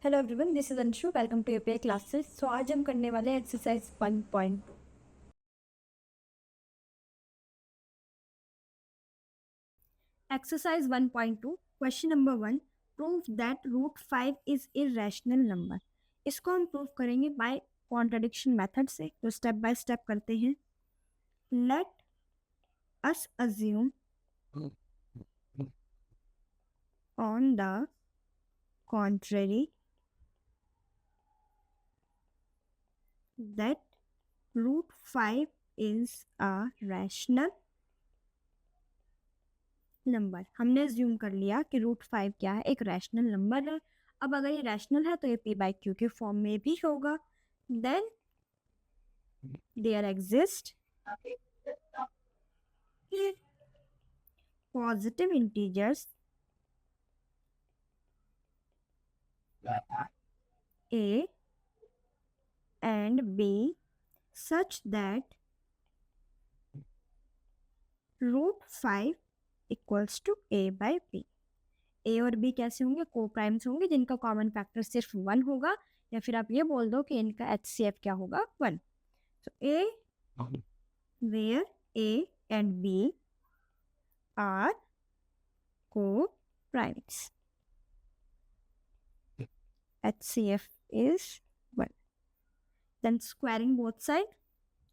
Hello everyone, this is Anshu. Welcome to API classes. So आज हम करने वाले हैं exercise 1.2। Exercise 1.2 question number 1, prove that root 5 is irrational number. इसको हम प्रूव करेंगे बाय कॉन्ट्रडिक्शन मेथड से। तो स्टेप बाय स्टेप करते हैं। Late us assume on the contrary that root 5 is a rational number. हमने अज्यूम कर लिया कि रूट 5 क्या है, एक रैशनल नंबर है। अब अगर ये रैशनल है तो ये पी बाई क्यू के फॉर्म में भी होगा। Then there exist positive integers a and b such that root 5 equals to a by b। A और बी कैसे होंगे? को प्राइम्स होंगे जिनका कॉमन फैक्टर सिर्फ 1 होगा, या फिर आप ये बोल दो कि इनका एचसीएफ क्या होगा? 1। सो ए where a and b are co-primes, HCF is 1। then squaring both side,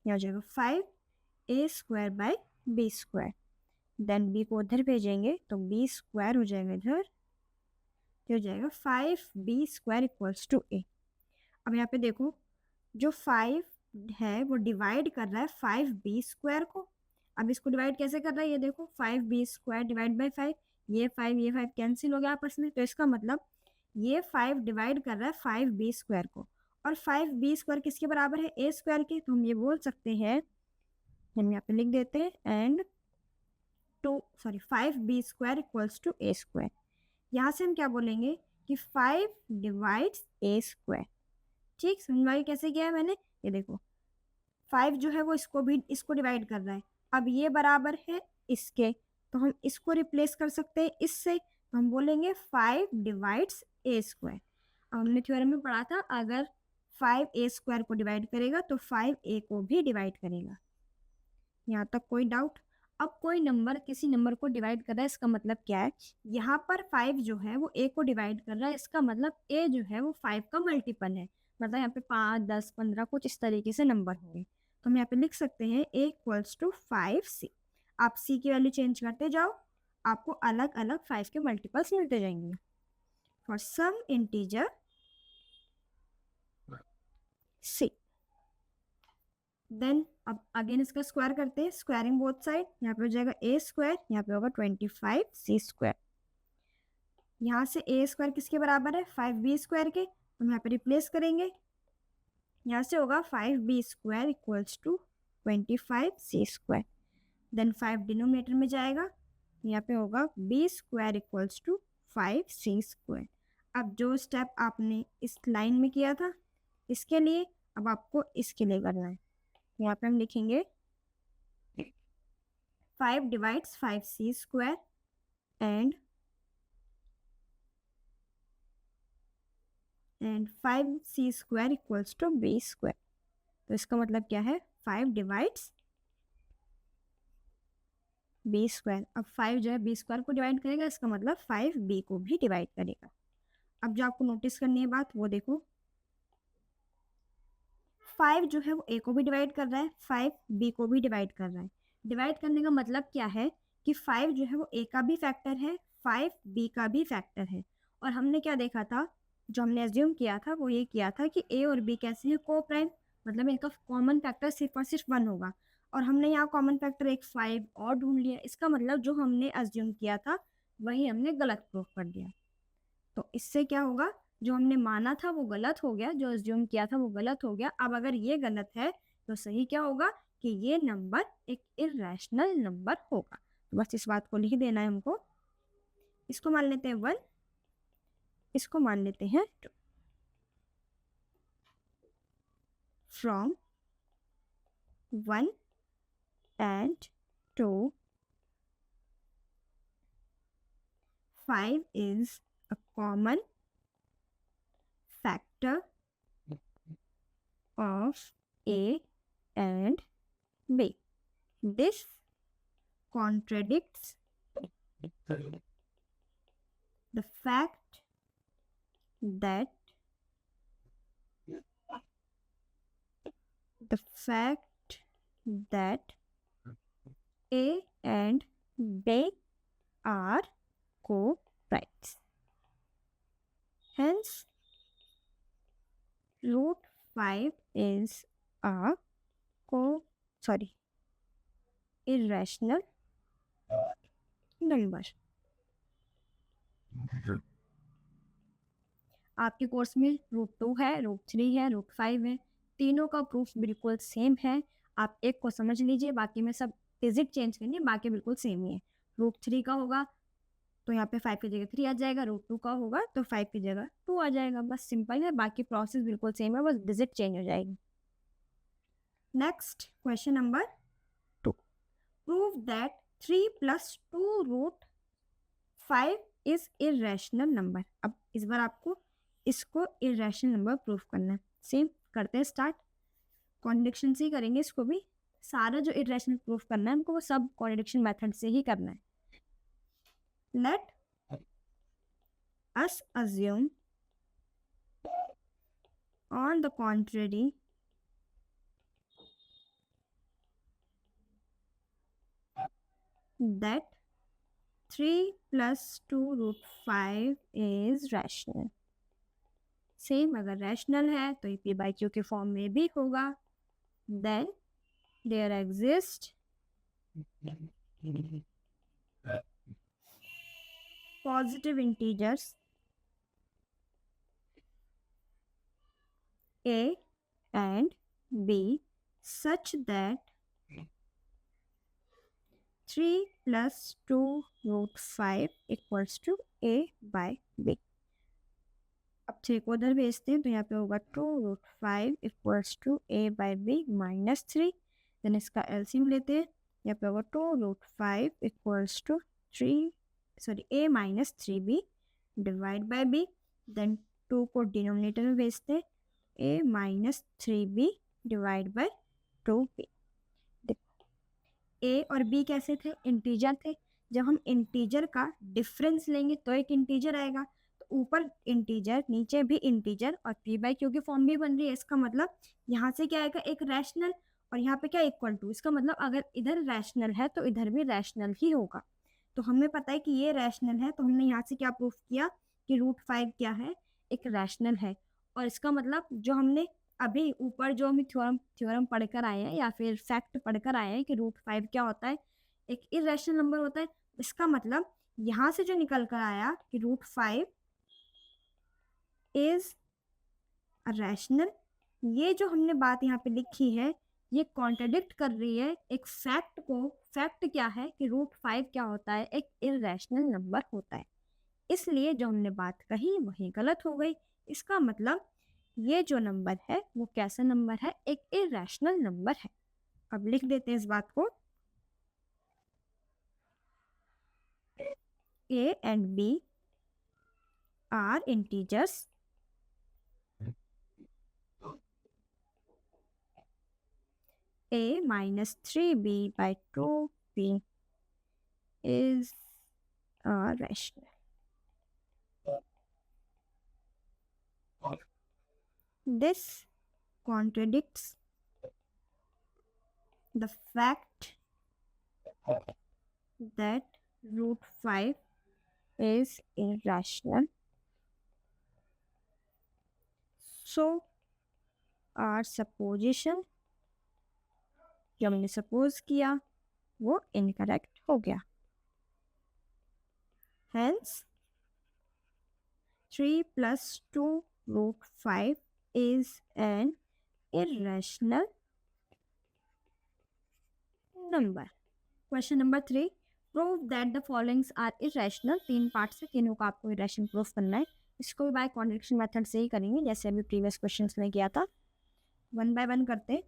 ये हो जाएगा 5a square by b square. Then b को उधर भेजेंगे तो b स्क्वायर हो जाएगा इधर, ये हो जाएगा 5b square equals to a। अब यहाँ पे देखो, जो 5 है वो डिवाइड कर रहा है 5b स्क्वायर को। अब इसको डिवाइड कैसे कर रहा है? ये देखो, 5b स्क्वायर डिवाइड बाई 5, ये 5 कैंसिल हो गया आपस में। तो इसका मतलब ये 5 डिवाइड कर रहा है 5b स्क्वायर को, और 5b स्क्वायर किसके बराबर है? a स्क्वायर के। तो हम ये बोल सकते हैं, हम यहाँ पे लिख देते हैं and 5b square equals to a square. यहाँ से हम क्या बोलेंगे कि 5 डिवाइड्स a स्क्वायर। ठीक, समझ में कैसे किया है मैंने? ये देखो, 5 जो है वो इसको डिवाइड कर रहा है। अब ये बराबर है इसके, तो हम इसको रिप्लेस कर सकते हैं इससे। तो हम बोलेंगे 5 डिवाइड्स a स्क्वायर। अब हमने थ्योरम में पढ़ा था, अगर 5a स्क्वायर को डिवाइड करेगा तो 5a को भी डिवाइड करेगा। यहाँ तक कोई डाउट? अब कोई नंबर किसी नंबर को डिवाइड कर रहा है, इसका मतलब क्या है? यहाँ पर 5 जो है वो a को डिवाइड कर रहा है, इसका मतलब a जो है वो 5 का मल्टीपल है। मतलब यहाँ पे 5, 10, 15 कुछ इस तरीके से नंबर होंगे। तो हम यहाँ पे लिख सकते हैं a इक्वल्स टू 5c। आप c की वैल्यू चेंज करते जाओ, आपको अलग अलग 5 के मल्टीपल्स मिलते जाएंगे। For some integer c, then अब अगेन इसका स्क्वायर करते हैं, स्क्वायरिंग बोथ साइड। यहाँ पे हो जाएगा a स्क्वायर, यहाँ पे होगा 25c स्क्वायर। यहाँ से a स्क्वायर किसके बराबर है? 5b स्क्वायर के। हम यहाँ पे रिप्लेस करेंगे, यहाँ से होगा 5b square equals to 25c square. Then 5 denominator में जाएगा, यहाँ पे होगा b square equals to 5c square. अब जो स्टेप आपने इस लाइन में किया था इसके लिए, अब आपको इसके लिए करना है। यहाँ पे हम लिखेंगे 5 divides 5c square and 5c square equals to b square. तो इसका मतलब क्या है? 5 डिवाइड्स b स्क्वायर। अब 5 जो है b स्क्वायर को डिवाइड करेगा, इसका मतलब 5b को भी डिवाइड करेगा। अब जो आपको नोटिस करनी है बात वो देखो, 5 जो है वो a को भी डिवाइड कर रहा है, 5 b को भी डिवाइड कर रहा है। डिवाइड करने का मतलब क्या है कि 5 जो है वो a का भी फैक्टर है, 5 b का भी फैक्टर है। और हमने क्या देखा था, जो हमने एज्यूम किया था वो ये किया था कि a और b कैसे हैं? को प्राइम, मतलब इनका कॉमन फैक्टर सिर्फ और सिर्फ 1 होगा। और हमने यहाँ कॉमन फैक्टर एक 5 और ढूंढ लिया। इसका मतलब जो हमने एज्यूम किया था वही हमने गलत प्रूफ कर दिया। तो इससे क्या होगा, जो हमने माना था वो गलत हो गया, जो अज्यूम किया था वो गलत हो गया। अब अगर ये गलत है तो सही क्या होगा कि ये नंबर एक इरेशनल नंबर होगा। तो बस इस बात को लिख देना है हमको। इसको मान लेते हैं 1, इसको मान लेते हैं 2। From 1 and 2 5 is a common factor of A and B. This contradicts the fact that A and B are co-primes. Hence, root 5 is a irrational number. आपके कोर्स में रूट 2 है, रूट 3 है, रूट 5 है, तीनों का प्रूफ बिल्कुल same है. आप एक को समझ लीजिए, बाकी में सब डिजिट चेंज करनी है, बाकी बिल्कुल सेम ही है. रूट 3 का होगा तो यहाँ पे 5 की जगह 3 आ जाएगा, रूट 2 का होगा तो 5 की जगह 2 आ जाएगा. बस सिंपल है, बाकी प्रोसेस बिल्कुल सेम है, बस डिजिट चेंज हो जाएगी. Next question number 2. Prove that 3 + 2 root 5 is irrational number. अब इस बार आपको इसको इरेशनल नंबर प्रूफ करना है. सेम करते हैं स्टार्ट. कॉन्ट्रडिक्शन से ही करेंगे इसको भी. सारा जो इरेशनल प्रूफ करना है हमको वो सब कॉन्ट्रडिक्शन मेथड से ही करना है. Let us assume on the contrary that 3 + 2 root 5 is rational. Same अगर रैशनल है तो पी बाई क्यू के फॉर्म में भी होगा. Then there exist positive integers a and b such that 3 + 2 root 5 equals to a by b. अब 3 को उधर भेजते हैं तो यहाँ पे होगा 2 root 5 equals to a by b -3. Then इसका एलसीएम लेते हैं. यहाँ पे होगा 2 root 5 equals to a - 3b divide by b. Then 2 को डिनोमिनेटर में भेजते हैं. a - 3b divide bye 2b. ए और बी कैसे थे? इंटीजर थे. जब हम इंटीजर का डिफरेंस लेंगे तो एक इंटीजर आएगा. तो ऊपर इंटीजर, नीचे भी इंटीजर और पी बाई क्यू की फॉर्म भी बन रही है. इसका मतलब यहाँ से क्या आएगा? एक रैशनल. और यहाँ पे क्या? Equal to. इसका मतलब अगर इधर रैशनल है तो इधर भी रैशनल ही होगा. तो हमें पता है कि ये रैशनल है, तो हमने यहाँ से क्या प्रूफ किया कि रूट 5 क्या है? एक रैशनल है. और इसका मतलब जो हमने अभी ऊपर जो हम थ्योरम पढ़कर आए हैं या फिर फैक्ट पढ़कर आए हैं कि रूट 5 क्या होता है? एक इरेशनल नंबर होता है. इसका मतलब यहाँ से जो निकल कर आया कि रूट 5 इज अ रैशनल, ये जो हमने बात यहाँ पे लिखी है ये कॉन्ट्रडिक्ट कर रही है एक फैक्ट को. फैक्ट क्या है? कि रूट 5 क्या होता है? एक इरेशनल नंबर होता है. इसलिए जो हमने बात कही वही गलत हो गई. इसका मतलब ये जो नंबर है वो कैसा नंबर है? एक इरेशनल नंबर है. अब लिख देते हैं इस बात को. A and B are integers a - 3b by 2b is a rational. This contradicts the fact that root 5 is irrational. So our supposition जो हमने सपोज किया वो इनकरेक्ट हो गया. Hence 3 + 2 root 5 is an irrational number. Question number 3. Prove that the followings are irrational. 3 part से तीनों का आपको irrational प्रूफ करना है. इसको भी बाय कॉन्ट्रडिक्शन मेथड से ही करेंगे जैसे अभी प्रीवियस क्वेश्चंस में किया था. 1 by 1 करते हैं.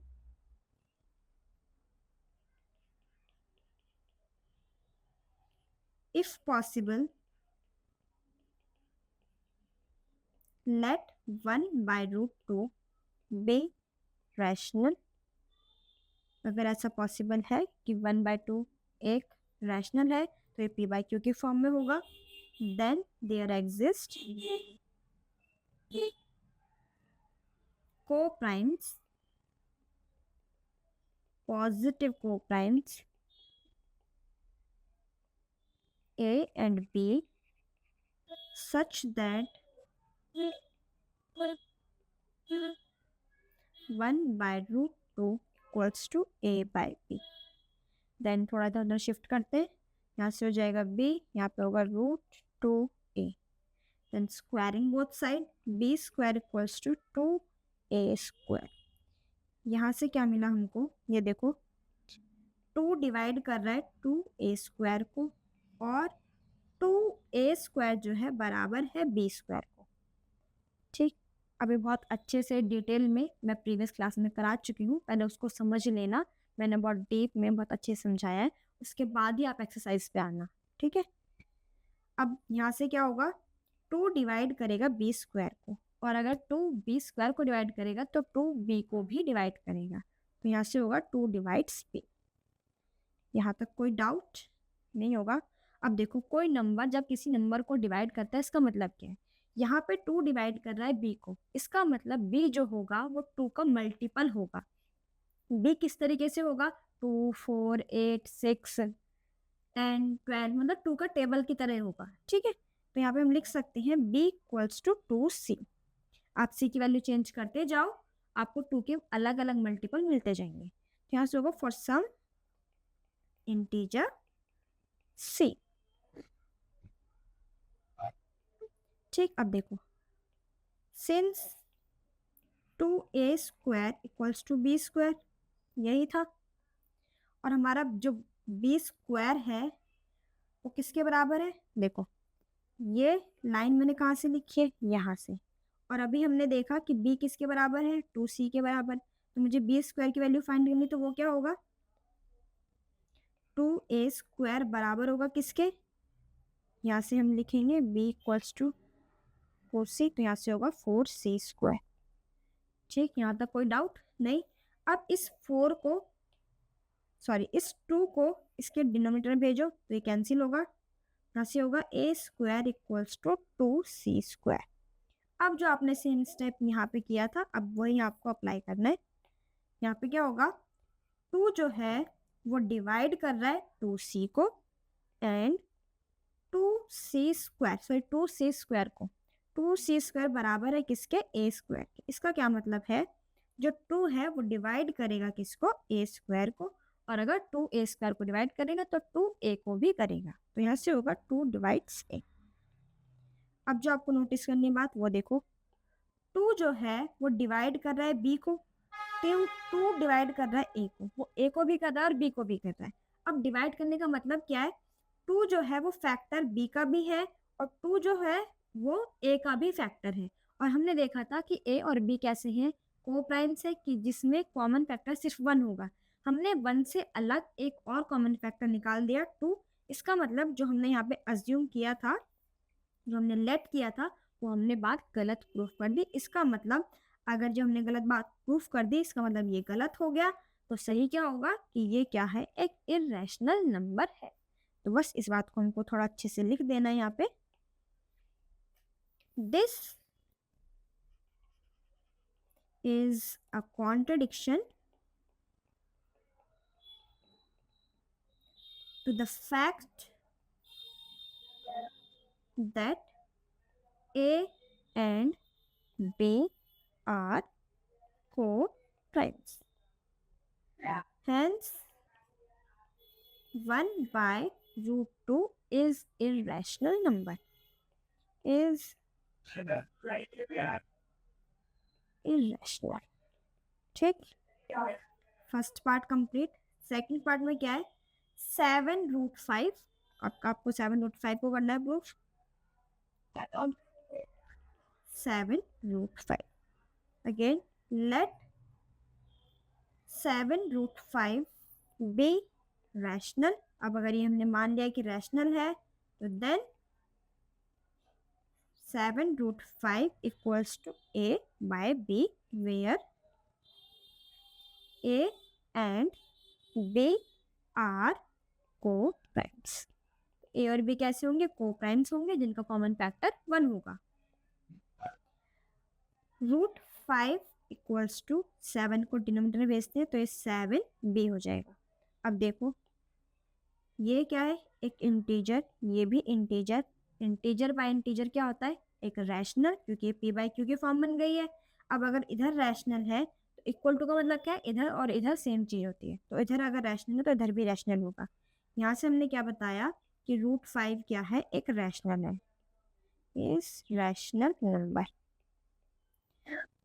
If possible, let 1/√2 B rational. अगर ऐसा पॉसिबल है कि 1/2 एक रैशनल है तो ये पी बाई क्यू के फॉर्म में होगा। Then there exist co-primes, positive co-primes A and B such that 1/√2 equals to A by B। Then थोड़ा सा अंदर शिफ्ट करते हैं, यहाँ से हो जाएगा B, यहाँ पे होगा √2A। Then squaring both side, B square equals to 2A square. यहाँ से क्या मिला हमको, ये देखो 2 डिवाइड कर रहा है 2A स्क्वायर को, और 2A स्क्वायर जो है बराबर है B स्क्वायर को। ठीक, अभी बहुत अच्छे से डिटेल में मैं प्रीवियस क्लास में करा चुकी हूँ, पहले उसको समझ लेना, मैंने बहुत डीप में बहुत अच्छे से समझाया है, उसके बाद ही आप एक्सरसाइज पे आना। ठीक है, अब यहाँ से क्या होगा, 2 डिवाइड करेगा B स्क्वायर को, और अगर 2B स्क्वायर को डिवाइड करेगा तो 2B को भी डिवाइड करेगा, तो यहाँ से होगा 2 डिवाइड्स B। यहाँ तक कोई डाउट नहीं होगा। अब देखो, कोई नंबर जब किसी नंबर को डिवाइड करता है, इसका मतलब क्या है, यहाँ पे 2 डिवाइड कर रहा है B को, इसका मतलब B जो होगा वो 2 का मल्टीपल होगा। B किस तरीके से होगा, 2, 4, 8, 6, 10, 12, मतलब 2 का टेबल की तरह होगा। ठीक है, तो यहाँ पे हम लिख सकते हैं B इक्वल्स टू 2C। आप C की वैल्यू चेंज करते जाओ, आपको 2 के अलग अलग मल्टीपल मिलते जाएंगे। तो यहाँ से होगा फॉर सम इंटीजर C। ठीक, अब देखो, since 2A square equals to B square, यही था, और हमारा जो B स्क्वायर है वो किसके बराबर है, देखो ये लाइन मैंने कहाँ से लिखी है, यहाँ से, और अभी हमने देखा कि B किसके बराबर है, 2C के बराबर, तो मुझे B स्क्वायर की वैल्यू फाइंड करनी, तो वो क्या होगा, 2A स्क्वायर बराबर होगा किसके, यहाँ से हम लिखेंगे B इक्वल्स टू 4C, तो यहाँ से होगा 4C स्क्वायर। ठीक, यहाँ तक कोई डाउट नहीं। अब इस 4 को, सॉरी इस 2 को इसके डिनोमिनेटर में भेजो तो ये कैंसिल होगा, यहाँ से होगा A square equals to 2C square. अब जो आपने सेम स्टेप यहाँ पे किया था, अब वही आपको अप्लाई करना है। यहाँ पे क्या होगा, 2 जो है वो डिवाइड कर रहा है 2C को, and 2C square, sorry 2C square को, 2C स्क्वायर बराबर है किसके, A स्क्वायर के। इसका क्या मतलब है, जो 2 है वो डिवाइड करेगा किसको, A स्क्वायर को, और अगर 2A स्क्वायर को डिवाइड करेगा तो 2A को भी करेगा, तो यहाँ से होगा 2 डिवाइड्स A। अब जो आपको नोटिस करनी बात वो देखो, 2 जो है वो डिवाइड कर रहा है B को, 2 डिवाइड कर रहा है A को, वो A को भी कर रहा है और B को भी कर रहा है। अब डिवाइड करने का मतलब क्या है, 2 जो है वो फैक्टर B का भी है, और 2 जो है वो A का भी फैक्टर है, और हमने देखा था कि A और B कैसे हैं, को प्राइम्स है, कि जिसमें कॉमन फैक्टर सिर्फ 1 होगा। हमने 1 से अलग एक और कॉमन फैक्टर निकाल दिया 2। इसका मतलब जो हमने यहाँ पे अज्यूम किया था, जो हमने लेट किया था, वो हमने बात गलत प्रूफ कर दी। इसका मतलब अगर जो हमने गलत बात प्रूफ कर दी, इसका मतलब ये गलत हो गया, तो सही क्या होगा कि ये क्या है, एक इर्रेशनल नंबर है। तो बस इस बात को हमको थोड़ा अच्छे से लिख देना है यहाँ पे, this is a contradiction to the fact that A and B are co-primes. Hence, 1/√2 is irrational number. Is irrational. ठीक, first part complete. Second part में क्या है, 7√5, आपको 7√5 को करना है proof. 7√5, again let 7√5 B rational. अब अगर ये हमने मान लिया कि रैशनल है, तो then 7√5 equals to A by B, where A and B are co-primes. A और B कैसे होंगे? co-primes होंगे जिनका कॉमन फैक्टर 1 होगा. √5 इक्वल्स टू 7 को डिनोमिनेटर में भेजते हैं तो ये 7b हो जाएगा. अब देखो ये क्या है? एक इंटीजर, ये भी इंटीजर. इंटीजर बाय इंटीजर क्या होता है? एक रैशनल, क्योंकि ये p बाई क्यू की फॉर्म बन गई है. अब अगर इधर रैशनल है तो इक्वल टू का मतलब क्या है? इधर और इधर सेम चीज होती है. तो इधर अगर रैशनल है तो इधर भी रैशनल होगा. यहाँ से हमने क्या बताया कि √5 क्या है? एक रैशनल है. इस रैशनल नंबर.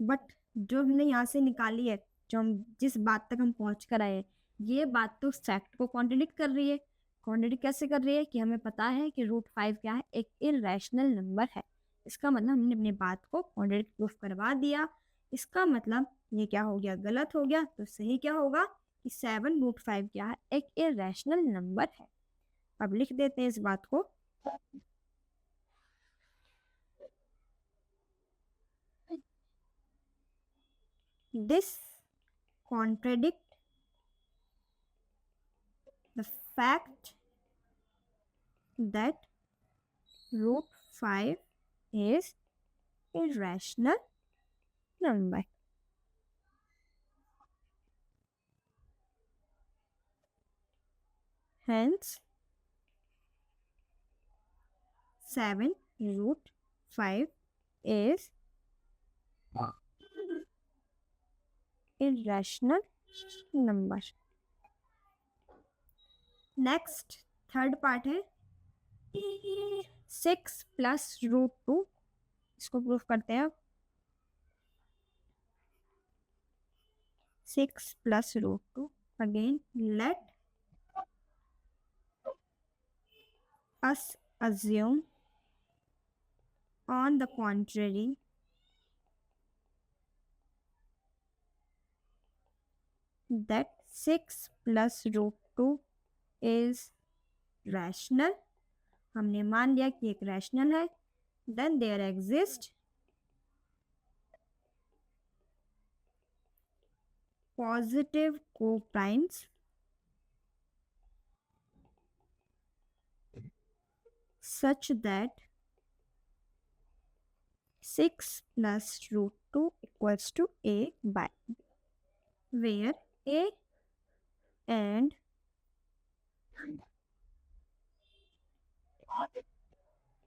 बट जो हमने यहाँ से निकाली है, जो हम जिस बात तक हम पहुँच कर आए, ये बात तो फैक्ट को कॉन्ट्रडिक्ट कर रही है. कॉन्ट्रडिक्ट कैसे कर रही है? कि हमें पता है कि √5 क्या है? एक इरेशनल नंबर है. इसका मतलब हमने अपनी बात को कॉन्ट्रडिक्ट प्रूफ करवा दिया. इसका मतलब ये क्या हो गया? गलत हो गया. तो सही क्या होगा? कि 7√5 क्या है? एक इरेशनल नंबर है. अब लिख देते हैं इस बात को. This contradict the fact that √5 is irrational number. Hence, 7√5 is irrational number. Next, third part है 6 plus √2. इसको प्रूफ करते हैं. 6 plus √2. Again, let us assume on the contrary that 6 plus √2 is rational. हमने मान लिया कि एक रैशनल है. Then there exist positive co-primes such that 6 plus √2 equals to A by B, where A and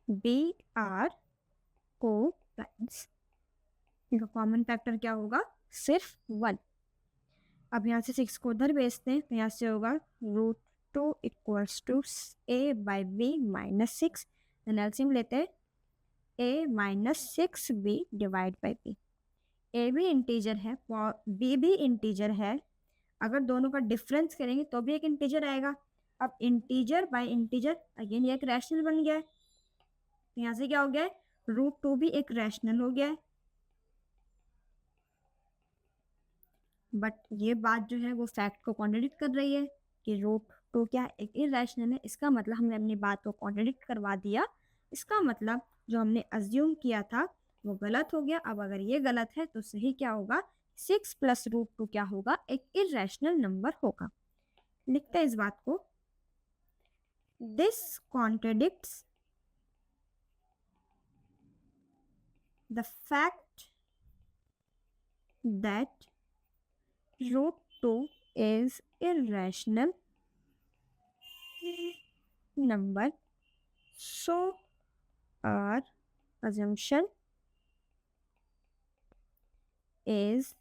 B are co-primes. इनका common factor क्या होगा? सिर्फ 1. अब यहाँ से 6 को उधर भेजते हैं तो यहाँ से होगा √2 equals to A by B minus 6. LCM लेते हैं. A minus 6B divide by B. A भी इंटीजर है, B भी इंटीजर है. अगर दोनों का डिफरेंस करेंगे तो भी एक इंटीजर आएगा. अब इंटीजर बाय इंटीजर, अगेन ये एक रैशनल बन गया है. तो यहाँ से क्या हो गया है? √2 भी एक रैशनल हो गया है. बट ये बात जो है वो फैक्ट को कॉन्ट्रडिक्ट कर रही है कि √2 क्या है? एक इरेशनल है. इसका मतलब हमने अपनी बात को कॉन्ट्रडिक्ट करवा दिया. इसका मतलब जो हमने अज्यूम किया था वो गलत हो गया. अब अगर ये गलत है तो सही क्या होगा? 6 plus √2 क्या होगा? एक इरेशनल नंबर होगा. लिखते हैं इस बात को. This contradicts the fact that √2 is irrational number, so our assumption is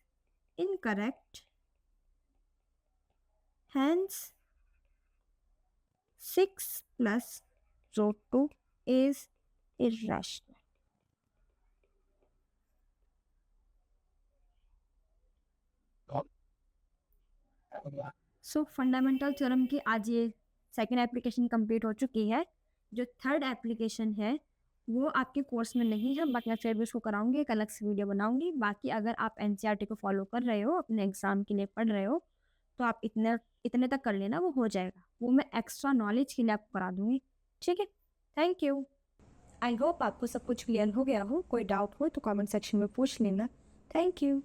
incorrect. Hence 6 plus √2 is irrational. So fundamental theorem की आज ये सेकेंड एप्लीकेशन कंप्लीट हो चुकी है. जो थर्ड एप्लीकेशन है वो आपके कोर्स में नहीं है, बट मैं फिर भी उसको कराऊंगी, एक अलग से वीडियो बनाऊंगी. बाकी अगर आप एनसीईआरटी को फॉलो कर रहे हो, अपने एग्जाम के लिए पढ़ रहे हो, तो आप इतने तक कर लेना, वो हो जाएगा. वो मैं एक्स्ट्रा नॉलेज के लिए आपको करा दूंगी. ठीक है. Thank you. आई होप आपको सब कुछ क्लियर हो गया हो। कोई डाउट हो तो कमेंट सेक्शन में पूछ लेना। Thank you.